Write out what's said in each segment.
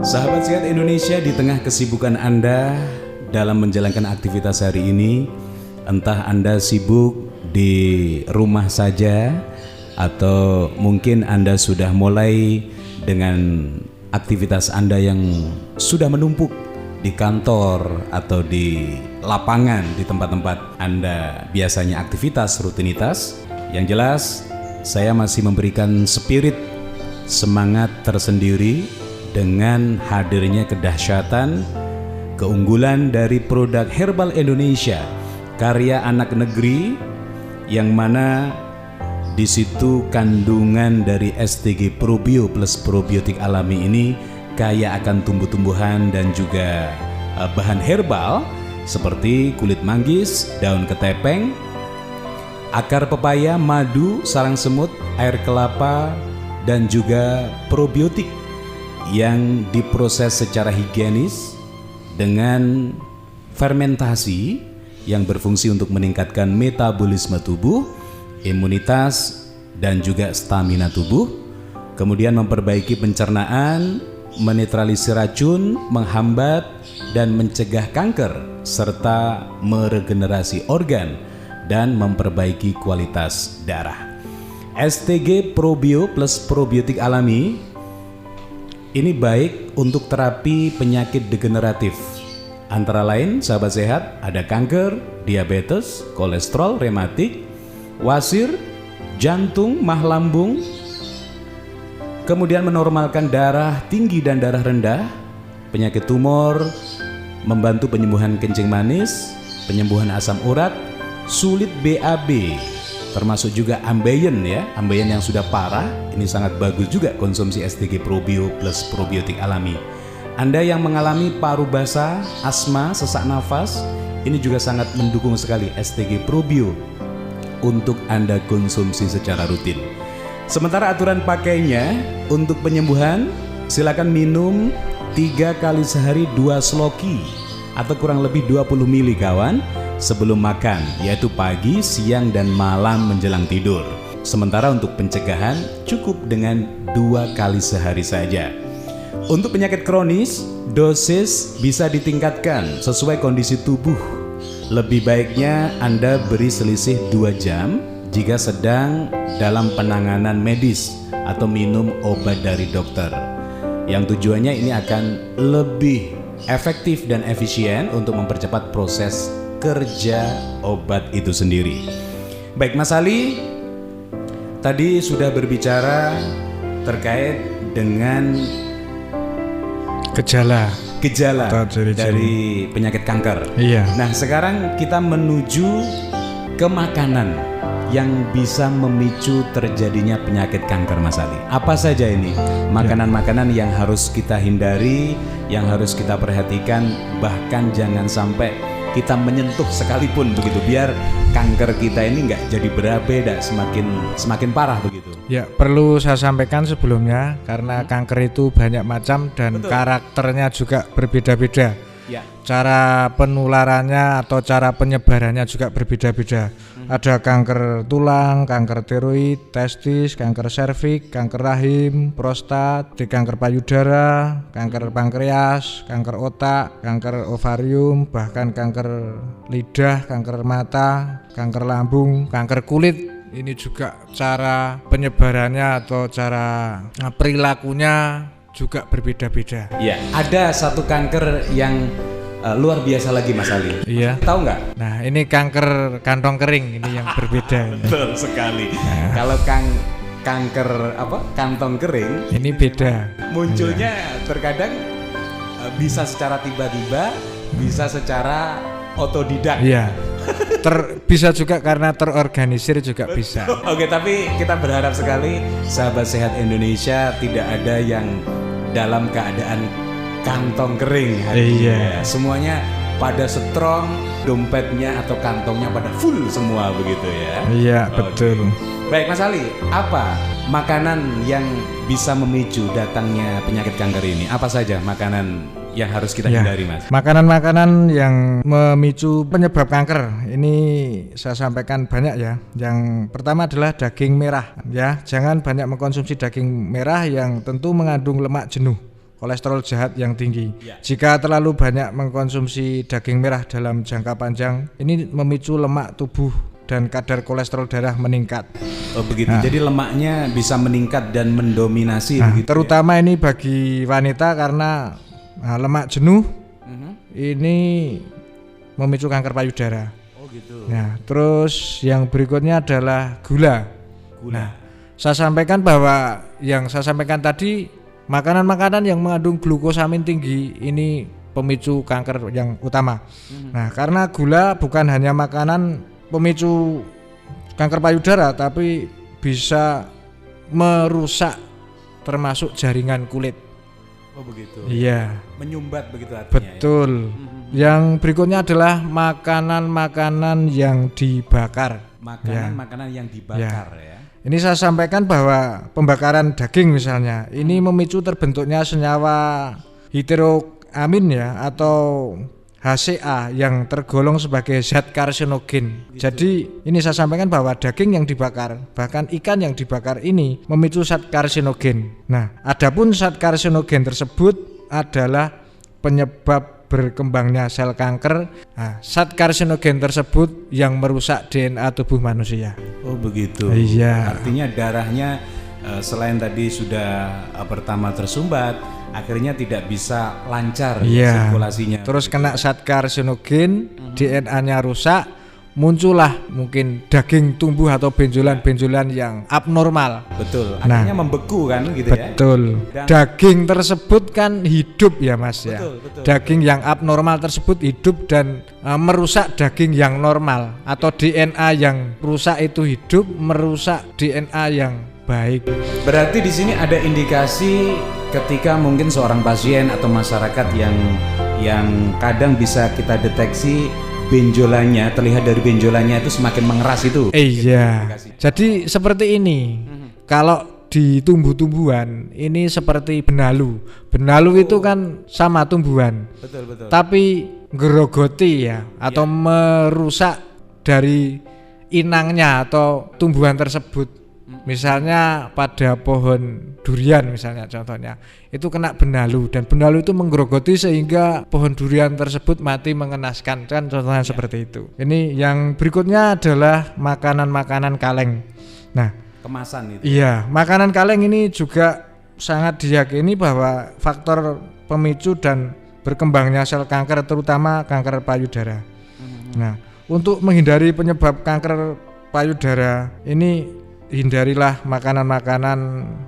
Sahabat Sehat Indonesia, di tengah kesibukan Anda dalam menjalankan aktivitas hari ini, entah Anda sibuk di rumah saja atau mungkin Anda sudah mulai dengan aktivitas Anda yang sudah menumpuk di kantor atau di lapangan, di tempat-tempat Anda biasanya aktivitas rutinitas. Yang jelas, saya masih memberikan spirit semangat tersendiri dengan hadirnya kedahsyatan, keunggulan dari produk herbal Indonesia, karya anak negeri, yang mana di situ kandungan dari STG Probio plus probiotik alami ini kaya akan tumbuh-tumbuhan dan juga bahan herbal seperti kulit manggis, daun ketepeng, akar pepaya, madu, sarang semut, air kelapa, dan juga probiotik yang diproses secara higienis dengan fermentasi yang berfungsi untuk meningkatkan metabolisme tubuh, imunitas, dan juga stamina tubuh, kemudian memperbaiki pencernaan, menetralisir racun, menghambat dan mencegah kanker, serta meregenerasi organ dan memperbaiki kualitas darah. STG Probio plus probiotik alami ini baik untuk terapi penyakit degeneratif. Antara lain, sahabat sehat, ada kanker, diabetes, kolesterol, rematik, wasir, jantung, mah lambung, kemudian menormalkan darah tinggi dan darah rendah, penyakit tumor, membantu penyembuhan kencing manis, penyembuhan asam urat, sulit BAB, termasuk juga ambeien ya, ambeien yang sudah parah. Ini sangat bagus juga konsumsi STG Probio plus probiotik alami. Anda yang mengalami paru basah, asma, sesak nafas, ini juga sangat mendukung sekali STG Probio untuk Anda konsumsi secara rutin. Sementara aturan pakainya untuk penyembuhan, silakan minum 3 kali sehari 2 sloki atau kurang lebih 20 mili kawan sebelum makan, yaitu pagi, siang, dan malam menjelang tidur. Sementara untuk pencegahan cukup dengan 2 kali sehari saja. Untuk penyakit kronis, dosis bisa ditingkatkan sesuai kondisi tubuh. Lebih baiknya Anda beri selisih 2 jam jika sedang dalam penanganan medis atau minum obat dari dokter. Yang tujuannya ini akan lebih efektif dan efisien untuk mempercepat proses kerja obat itu sendiri. Baik, Mas Ali tadi sudah berbicara terkait dengan gejala dari penyakit kanker. Iya. Nah, sekarang kita menuju ke makanan yang bisa memicu terjadinya penyakit kanker, Mas Ali. Apa saja ini makanan-makanan yang harus kita hindari, yang harus kita perhatikan, bahkan jangan sampai kita menyentuh sekalipun begitu, biar kanker kita ini nggak jadi berabe, semakin parah begitu. Ya, perlu saya sampaikan sebelumnya karena kanker itu banyak macam dan karakternya juga berbeda-beda. Ya. Cara penularannya atau cara penyebarannya juga berbeda-beda. Ada kanker tulang, kanker tiroid, testis, kanker serviks, kanker rahim, prostat, kanker payudara, kanker pankreas, kanker otak, kanker ovarium, bahkan kanker lidah, kanker mata, kanker lambung, kanker kulit. Ini juga cara penyebarannya atau cara perilakunya juga berbeda-beda. Iya, ada satu kanker yang luar biasa lagi, Mas Ali. Iya. Tahu nggak? Nah, ini kanker kantong kering, ini yang berbeda. Betul sekali. Nah. Kalau kanker kantong kering, ini beda. Munculnya terkadang bisa secara tiba-tiba, bisa secara otodidak. Iya. Bisa juga karena terorganisir juga bisa. Oke, tapi kita berharap sekali sahabat sehat Indonesia tidak ada yang dalam keadaan kantong kering hari ini. Iya. Semuanya pada strong, dompetnya atau kantongnya pada full semua begitu ya. Iya, betul. Baik, Mas Ali, apa makanan yang bisa memicu datangnya penyakit kanker ini? Apa saja makanan yang harus kita hindari, Mas? Makanan-makanan yang memicu penyebab kanker ini saya sampaikan banyak ya. Yang pertama adalah daging merah ya. Jangan banyak mengkonsumsi daging merah yang tentu mengandung lemak jenuh kolesterol jahat yang tinggi. Ya. Jika terlalu banyak mengkonsumsi daging merah dalam jangka panjang, ini memicu lemak tubuh dan kadar kolesterol darah meningkat. Oh begitu. Jadi lemaknya bisa meningkat dan mendominasi begitu. Terutama ini bagi wanita karena lemak jenuh ini memicu kanker payudara. Oh gitu. Nah, terus yang berikutnya adalah gula. Nah, saya sampaikan bahwa yang saya sampaikan tadi, makanan-makanan yang mengandung glukosamin tinggi ini pemicu kanker yang utama. Nah, karena gula bukan hanya makanan pemicu kanker payudara, tapi bisa merusak termasuk jaringan kulit. Oh begitu. Iya. Menyumbat begitu artinya. Betul. Yang berikutnya adalah makanan-makanan yang dibakar. Makanan-makanan yang dibakar ya. Ini saya sampaikan bahwa pembakaran daging misalnya, ini memicu terbentuknya senyawa heteroamin ya atau HCA yang tergolong sebagai zat karsinogen. Jadi ini saya sampaikan bahwa daging yang dibakar, bahkan ikan yang dibakar ini memicu zat karsinogen. Nah, adapun zat karsinogen tersebut adalah penyebab berkembangnya sel kanker. Nah, zat karsinogen tersebut yang merusak DNA tubuh manusia. Oh begitu. Iya. Artinya darahnya selain tadi sudah pertama tersumbat, akhirnya tidak bisa lancar sirkulasinya. Terus kena zat karsinogen, DNA-nya rusak, muncullah mungkin daging tumbuh atau benjolan-benjolan yang abnormal. Betul. Akhirnya membeku kan gitu ya. Betul. Daging tersebut kan hidup ya Mas ya. Betul. Daging yang abnormal tersebut hidup dan merusak daging yang normal, atau DNA yang rusak itu hidup merusak DNA yang baik. Berarti di sini ada indikasi ketika mungkin seorang pasien atau masyarakat yang kadang bisa kita deteksi benjolannya, terlihat dari benjolannya itu semakin mengeras itu. Iya. Jadi seperti ini. Kalau di tumbuh-tumbuhan ini seperti benalu. Benalu itu kan sama tumbuhan. Betul. Tapi ngerogoti ya atau merusak dari inangnya atau tumbuhan tersebut. Misalnya pada pohon durian misalnya contohnya, itu kena benalu dan benalu itu menggerogoti sehingga pohon durian tersebut mati mengenaskan, kan contohnya seperti itu. Ini yang berikutnya adalah makanan-makanan kaleng. Nah, kemasan itu. Iya, makanan kaleng ini juga sangat diyakini bahwa faktor pemicu dan berkembangnya sel kanker, terutama kanker payudara. Nah, untuk menghindari penyebab kanker payudara ini, hindarilah makanan-makanan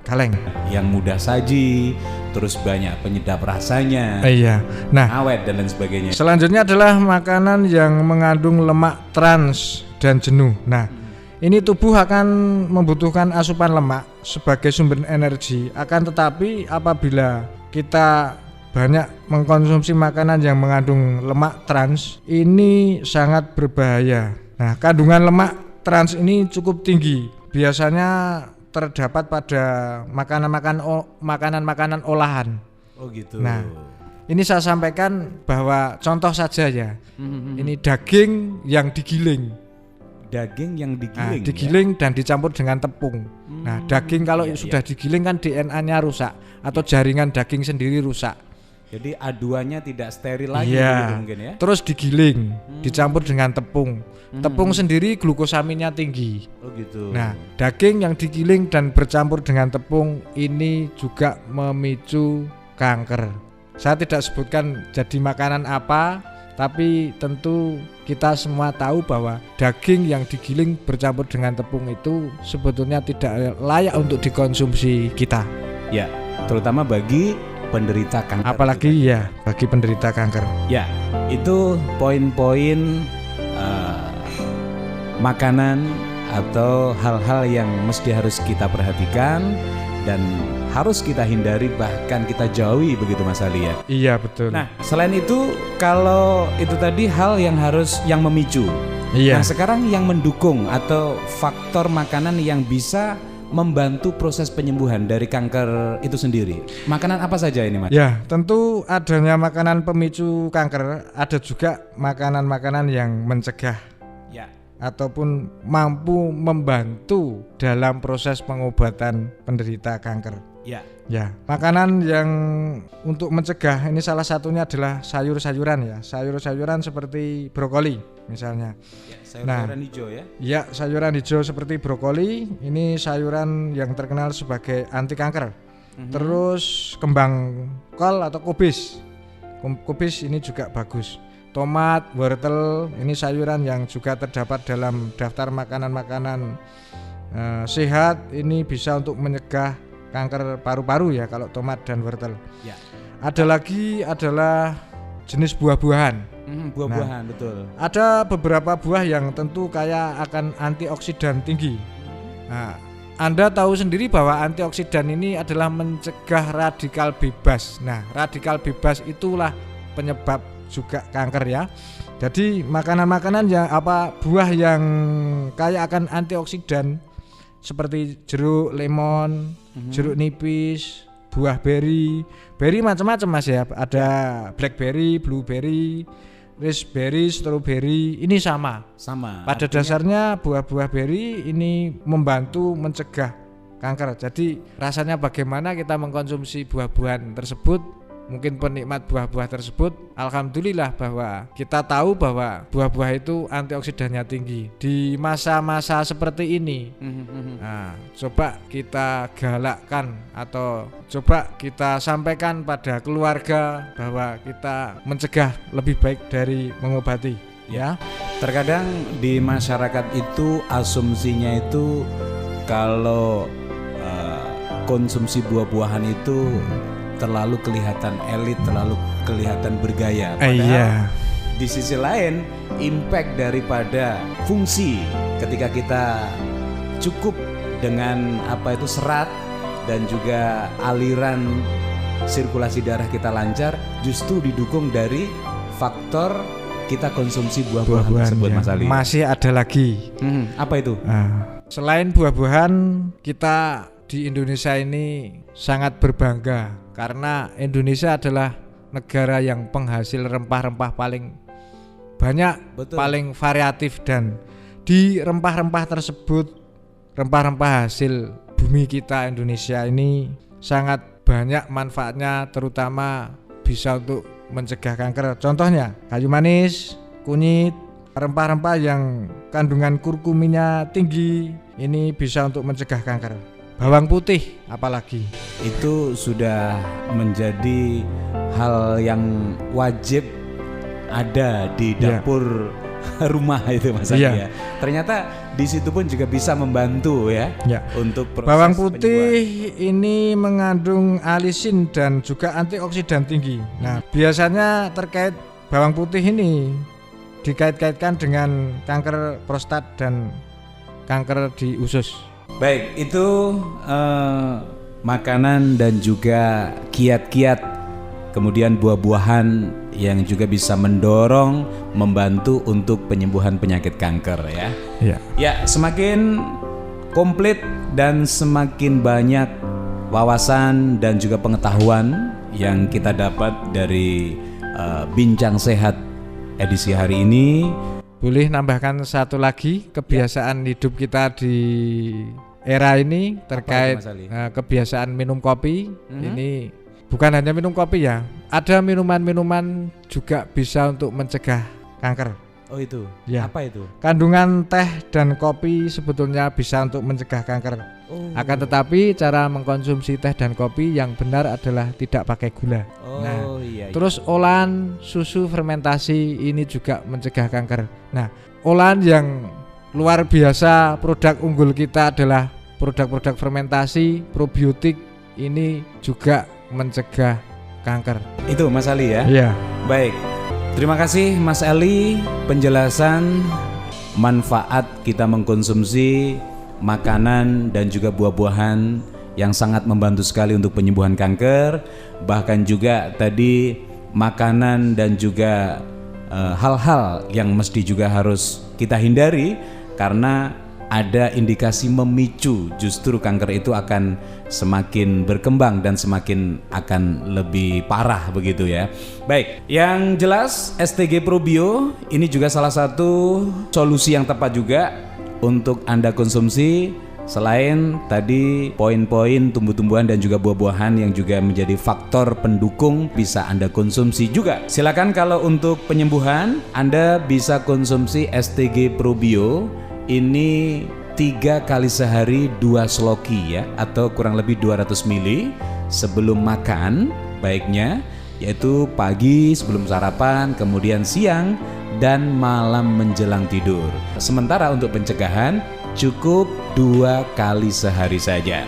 kaleng yang mudah saji, terus banyak penyedap rasanya, iya. Nah, awet dan lain sebagainya. Selanjutnya adalah makanan yang mengandung lemak trans dan jenuh. Nah, ini tubuh akan membutuhkan asupan lemak sebagai sumber energi. Akan tetapi apabila kita banyak mengkonsumsi makanan yang mengandung lemak trans, ini sangat berbahaya. Nah, kandungan lemak trans ini cukup tinggi. Biasanya terdapat pada makanan-makanan olahan. Oh gitu. Nah, ini saya sampaikan bahwa contoh saja ya. Ini daging yang digiling. Daging yang digiling. Digiling dan dicampur dengan tepung. Nah, daging kalau sudah digiling kan DNA-nya rusak atau jaringan daging sendiri rusak. Jadi aduannya tidak steril lagi gitu mungkin ya. Terus digiling, dicampur dengan tepung. Tepung sendiri glukosaminnya tinggi. Oh gitu. Nah, daging yang digiling dan bercampur dengan tepung ini juga memicu kanker. Saya tidak sebutkan jadi makanan apa, tapi tentu kita semua tahu bahwa daging yang digiling bercampur dengan tepung itu sebetulnya tidak layak untuk dikonsumsi kita. Ya, terutama bagi penderita kanker. Apalagi ya bagi penderita kanker. Ya, itu poin-poin makanan atau hal-hal yang mesti harus kita perhatikan dan harus kita hindari, bahkan kita jauhi begitu Mas Ali ya. Iya betul. Nah, selain itu kalau itu tadi hal yang memicu. Iya. Nah, sekarang yang mendukung atau faktor makanan yang bisa membantu proses penyembuhan dari kanker itu sendiri. Makanan apa saja ini, Mas? Ya, tentu adanya makanan pemicu kanker, ada juga makanan-makanan yang mencegah ataupun mampu membantu dalam proses pengobatan penderita kanker. Ya. Ya, makanan yang untuk mencegah ini salah satunya adalah sayur-sayuran ya. Sayur-sayuran seperti brokoli misalnya. Ya, sayuran hijau ya. Ya, sayuran hijau seperti brokoli ini sayuran yang terkenal sebagai anti kanker. Terus kembang kol atau kubis. Kubis ini juga bagus. Tomat, wortel ini sayuran yang juga terdapat dalam daftar makanan-makanan sehat. Ini bisa untuk mencegah kanker paru-paru ya kalau tomat dan wortel. Ya. Ada lagi adalah jenis buah-buahan. Buah-buahan betul. Ada beberapa buah yang tentu kaya akan antioksidan tinggi. Nah, Anda tahu sendiri bahwa antioksidan ini adalah mencegah radikal bebas. Nah, radikal bebas itulah penyebab juga kanker ya. Jadi makanan-makanan yang buah yang kaya akan antioksidan seperti jeruk lemon, jeruk nipis, buah beri macam-macam Mas ya. Ada blackberry, blueberry, raspberry, strawberry, ini sama. Pada dasarnya buah-buah beri ini membantu mencegah kanker. Jadi rasanya bagaimana kita mengkonsumsi buah-buahan tersebut? Mungkin penikmat buah-buah tersebut, alhamdulillah bahwa kita tahu bahwa buah-buah itu antioksidannya tinggi. Di masa-masa seperti ini, nah, coba kita galakkan atau coba kita sampaikan pada keluarga bahwa kita mencegah lebih baik dari mengobati. Ya, terkadang di masyarakat itu asumsinya itu kalau konsumsi buah-buahan itu terlalu kelihatan elit, terlalu kelihatan bergaya. Padahal di sisi lain impact daripada fungsi ketika kita cukup dengan serat dan juga aliran sirkulasi darah kita lancar justru didukung dari faktor kita konsumsi buah-buahan tersebut, Mas Ali. Masih ada lagi. Apa itu? Selain buah-buahan, kita di Indonesia ini sangat berbangga karena Indonesia adalah negara yang penghasil rempah-rempah paling banyak, paling variatif, dan di rempah-rempah tersebut, rempah-rempah hasil bumi kita Indonesia ini sangat banyak manfaatnya, terutama bisa untuk mencegah kanker. Contohnya kayu manis, kunyit, rempah-rempah yang kandungan kurkuminnya tinggi, ini bisa untuk mencegah kanker. Bawang putih apalagi itu sudah menjadi hal yang wajib ada di dapur rumah itu Mas Ali ya. Ternyata di situ pun juga bisa membantu ya. Untuk proses bawang putih ini mengandung alisin dan juga antioksidan tinggi. Nah, biasanya terkait bawang putih ini dikait-kaitkan dengan kanker prostat dan kanker di usus. Baik, itu makanan dan juga kiat-kiat, kemudian buah-buahan yang juga bisa mendorong, membantu untuk penyembuhan penyakit kanker ya. Ya, semakin komplit dan semakin banyak wawasan dan juga pengetahuan yang kita dapat dari Bincang Sehat edisi hari ini. Boleh nambahkan satu lagi kebiasaan hidup kita di era ini terkait kebiasaan minum kopi. Ini bukan hanya minum kopi ya, ada minuman-minuman juga bisa untuk mencegah kanker. Oh itu, apa itu? Kandungan teh dan kopi sebetulnya bisa untuk mencegah kanker. Akan tetapi cara mengkonsumsi teh dan kopi yang benar adalah tidak pakai gula. Terus olahan susu fermentasi ini juga mencegah kanker. Nah, olahan yang luar biasa, produk unggul kita adalah produk-produk fermentasi, probiotik, ini juga mencegah kanker. Itu Mas Ali ya? Iya. Baik. Terima kasih Mas Ali, penjelasan manfaat kita mengkonsumsi makanan dan juga buah-buahan yang sangat membantu sekali untuk penyembuhan kanker. Bahkan juga tadi makanan dan juga hal-hal yang mesti juga harus kita hindari karena ada indikasi memicu justru kanker itu akan semakin berkembang dan semakin akan lebih parah begitu ya. Baik, yang jelas STG Probio ini juga salah satu solusi yang tepat juga untuk Anda konsumsi Selain tadi poin-poin tumbuh-tumbuhan dan juga buah-buahan yang juga menjadi faktor pendukung bisa Anda konsumsi juga. Silakan kalau untuk penyembuhan Anda bisa konsumsi STG Probio. Ini 3 kali sehari 2 sloki ya, atau kurang lebih 200 ml sebelum makan baiknya, yaitu pagi sebelum sarapan, kemudian siang dan malam menjelang tidur. Sementara untuk pencegahan cukup 2 kali sehari saja.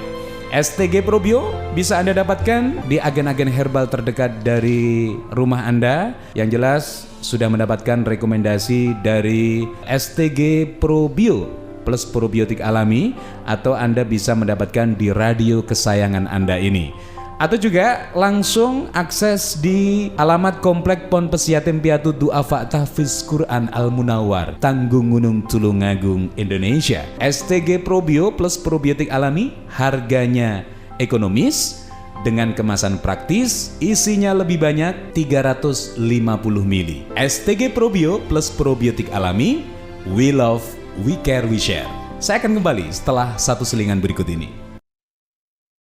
STG Probio bisa Anda dapatkan di agen-agen herbal terdekat dari rumah Anda. Yang jelas sudah mendapatkan rekomendasi dari STG Probio plus probiotik alami, atau Anda bisa mendapatkan di radio kesayangan Anda ini. Atau juga langsung akses di alamat Komplek Pon Pesiatin Piatu Du'afa Tahfiz Quran Al-Munawwar, Tanggung Gunung Tulungagung, Indonesia. STG Probio plus probiotik alami harganya ekonomis dengan kemasan praktis, isinya lebih banyak 350 ml. STG Probio plus probiotik alami, we love, we care, we share. Saya akan kembali setelah satu selingan berikut ini.